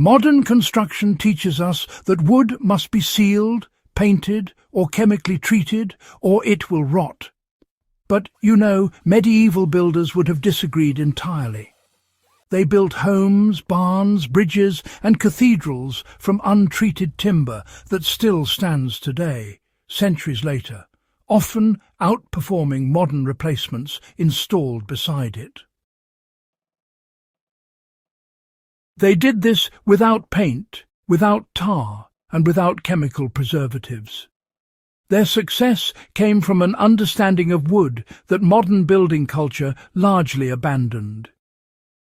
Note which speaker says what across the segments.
Speaker 1: Modern construction teaches us that wood must be sealed, painted, or chemically treated, or it will rot. But, medieval builders would have disagreed entirely. They built homes, barns, bridges, and cathedrals from untreated timber that still stands today, centuries later, often outperforming modern replacements installed beside it. They did this without paint, without tar, and without chemical preservatives. Their success came from an understanding of wood that modern building culture largely abandoned.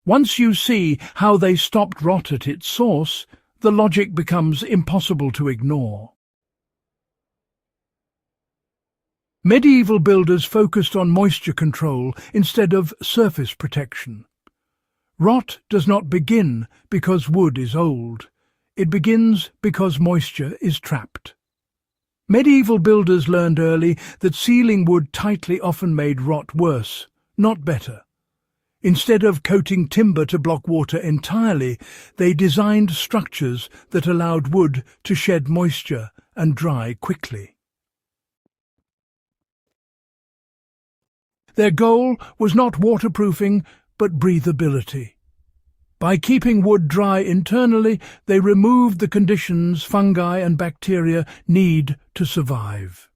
Speaker 1: Once you see how they stopped rot at its source, the logic becomes impossible to ignore. Medieval builders focused on moisture control instead of surface protection. Rot does not begin because wood is old. It begins because moisture is trapped. Medieval builders learned early that sealing wood tightly often made rot worse, not better. Instead of coating timber to block water entirely, they designed structures that allowed wood to shed moisture and dry quickly. Their goal was not waterproofing, but breathability. By keeping wood dry internally, they removed the conditions fungi and bacteria need to survive.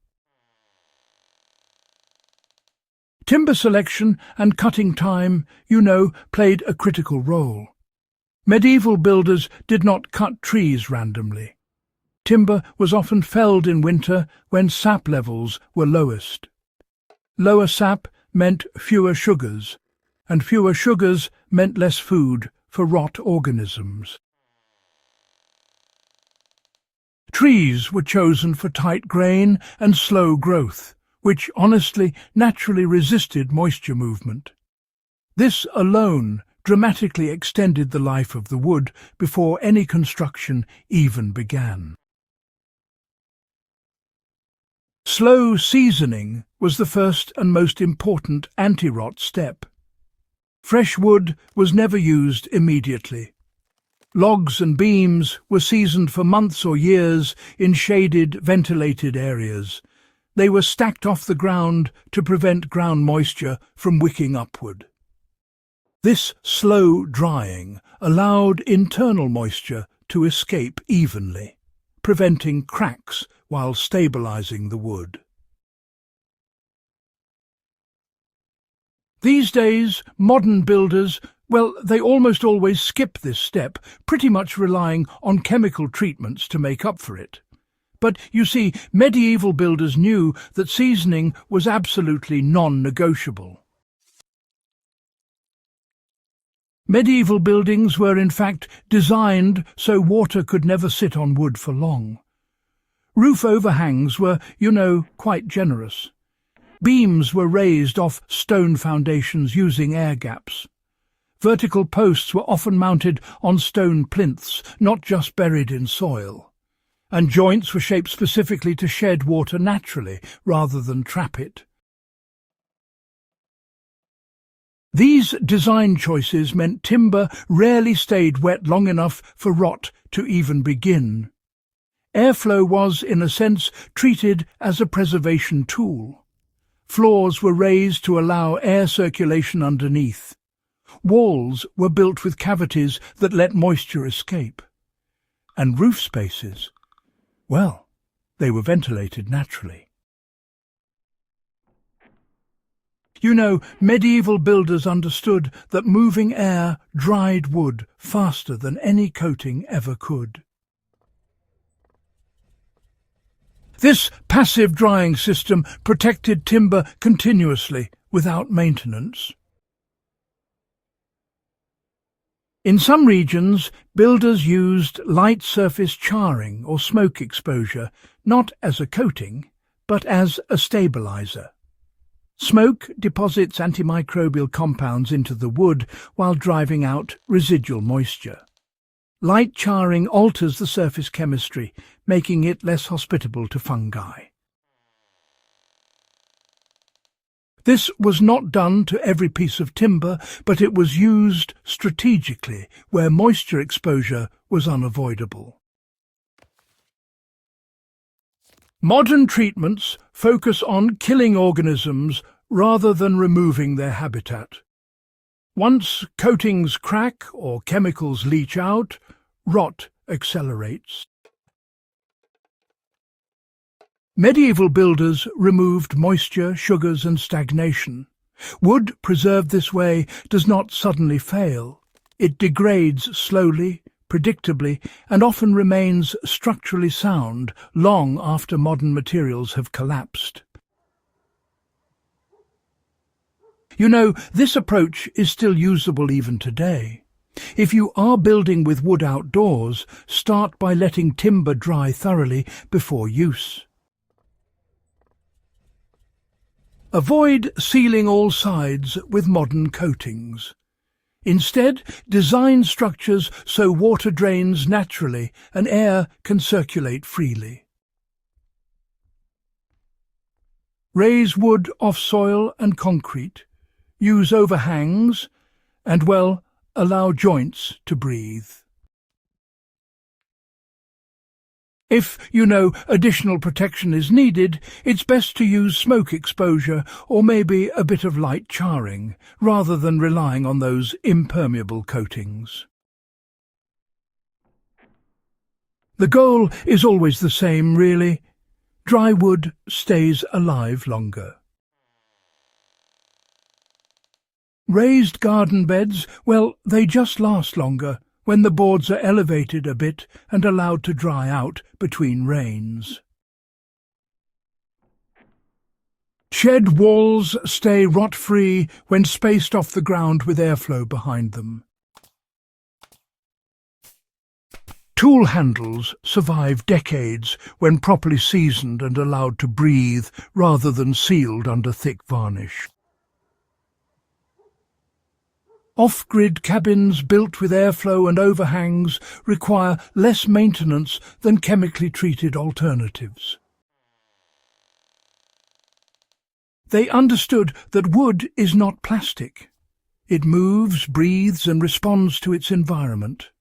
Speaker 1: Timber selection and cutting time, played a critical role. Medieval builders did not cut trees randomly. Timber was often felled in winter when sap levels were lowest. Lower sap meant fewer sugars, and fewer sugars meant less food for rot organisms. Trees were chosen for tight grain and slow growth, which honestly naturally resisted moisture movement. This alone dramatically extended the life of the wood before any construction even began. Slow seasoning was the first and most important anti-rot step. Fresh wood was never used immediately. Logs and beams were seasoned for months or years in shaded, ventilated areas. They were stacked off the ground to prevent ground moisture from wicking upward. This slow drying allowed internal moisture to escape evenly, preventing cracks while stabilizing the wood. These days, modern builders, they almost always skip this step, pretty much relying on chemical treatments to make up for it. But, you see, medieval builders knew that seasoning was absolutely non-negotiable. Medieval buildings were in fact designed so water could never sit on wood for long. Roof overhangs were, quite generous. Beams were raised off stone foundations using air gaps. Vertical posts were often mounted on stone plinths, not just buried in soil. And joints were shaped specifically to shed water naturally, rather than trap it. These design choices meant timber rarely stayed wet long enough for rot to even begin. Airflow was, in a sense, treated as a preservation tool. Floors were raised to allow air circulation underneath. Walls were built with cavities that let moisture escape. And roof spaces, they were ventilated naturally. Medieval builders understood that moving air dried wood faster than any coating ever could. This passive drying system protected timber continuously, without maintenance. In some regions, builders used light surface charring or smoke exposure, not as a coating, but as a stabilizer. Smoke deposits antimicrobial compounds into the wood while driving out residual moisture. Light charring alters the surface chemistry, making it less hospitable to fungi. This was not done to every piece of timber, but it was used strategically where moisture exposure was was unavoidable. Modern treatments focus on killing organisms rather than removing their habitat. Once coatings crack or chemicals leach out, rot accelerates. Medieval builders removed moisture, sugars and stagnation. Wood preserved this way does not suddenly fail. It degrades slowly, predictably, and often remains structurally sound long after modern materials have collapsed. You know, this approach is still usable even today. If you are building with wood outdoors, start by letting timber dry thoroughly before use. Avoid sealing all sides with modern coatings. Instead, design structures so water drains naturally and air can circulate freely. Raise wood off soil and concrete. Use overhangs and, well, allow joints to breathe. If, additional protection is needed, it's best to use smoke exposure or maybe a bit of light charring, rather than relying on those impermeable coatings. The goal is always the same, really. Dry wood stays alive longer. Raised garden beds, well, they just last longer when the boards are elevated a bit and allowed to dry out between rains. Shed walls stay rot-free when spaced off the ground with airflow behind them. Tool handles survive decades when properly seasoned and allowed to breathe rather than sealed under thick varnish. Off-grid cabins built with airflow and overhangs require less maintenance than chemically treated alternatives. They understood that wood is not plastic. It moves, breathes, and responds to its environment.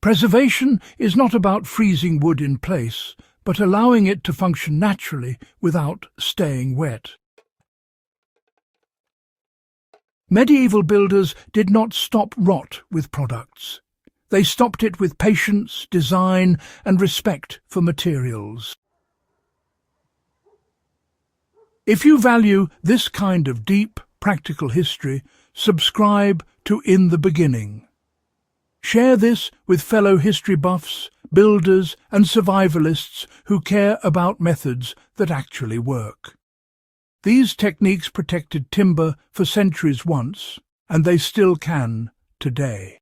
Speaker 1: Preservation is not about freezing wood in place, but allowing it to function naturally without staying wet. Medieval builders did not stop rot with products. They stopped it with patience, design, and respect for materials. If you value this kind of deep, practical history, subscribe to In the Beginning. Share this with fellow history buffs, builders, and survivalists who care about methods that actually work. These techniques protected timber for centuries once, and they still can today.